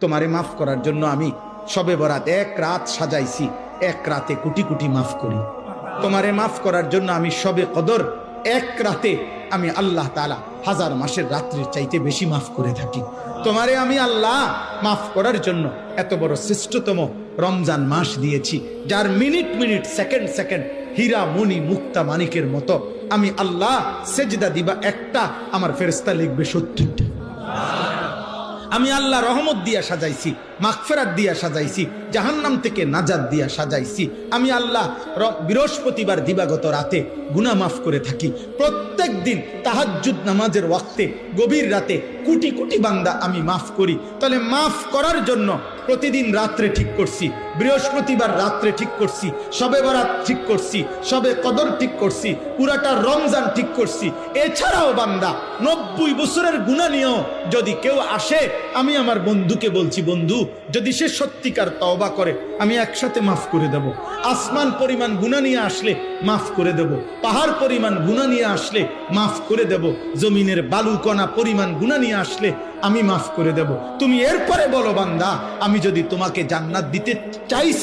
তোমারে মাফ করার জন্য আমি শবে বরাত এক রাত সাজাইছি, এক রাতে কোটি কোটি মাফ করি। তোমারে মাফ করার জন্য আমি শবে কদর এক রাতে আমি আল্লাহ তাআলা হাজার মাসের রাত্রির চাইতে বেশি মাফ করে থাকি। তোমারে আমি আল্লাহ মাফ করার জন্য এত বড় শ্রেষ্ঠতম রমজান মাস দিয়েছি, যার মিনিট মিনিট সেকেন্ড সেকেন্ড হীরা মণি মুক্তা মানিকের মতো আমি আল্লাহ সেজদা দিবা একটা, আমার ফেরেশতা লিখবে 70টা। আমি আল্লাহ রহমত দিয়া সাজাইছি, মাগফিরাত দিয়া সাজাইছি, জাহান্নাম থেকে নাজাত দিয়া সাজাইছি। আমি আল্লাহ বৃহস্পতিবার দিবাগত রাতে গুনাহ মাফ করে থাকি। প্রত্যেক দিন তাহাজ্জুদ নামাজের ওয়াক্তে গভীর রাতে কোটি কোটি বান্দা আমি মাফ করি। তাহলে মাফ করার জন্য প্রতিদিন রাত্রে ঠিক করছি, বৃহস্পতিবার রাত্রে ঠিক করছি, শবে বরাত ঠিক করছি, শবে কদর ঠিক করছি, পুরাটা রমজান ঠিক করছি। এছাড়াও বান্দা 90 বছরের গুনাহ নিয়েও যদি কেউ আসে, আমি আমার বন্ধুকে বলছি, বন্ধু যদি সে সত্যিকার তওবা করে আমি একসাথে মাফ করে দেব। আসমান পরিমাণ গুনাহ নিয়ে আসলে মাফ করে দেব, পাহাড় পরিমাণ গুনাহ নিয়ে আসলে মাফ করে দেব, জমিনের বালুকণা পরিমাণ গুনাহ নিয়ে আসলে আমি মাফ করে দেব। তুমি এরপরে বলো, বান্দা আমি যদি তোমাকে জান্নাত দিতে চাইছি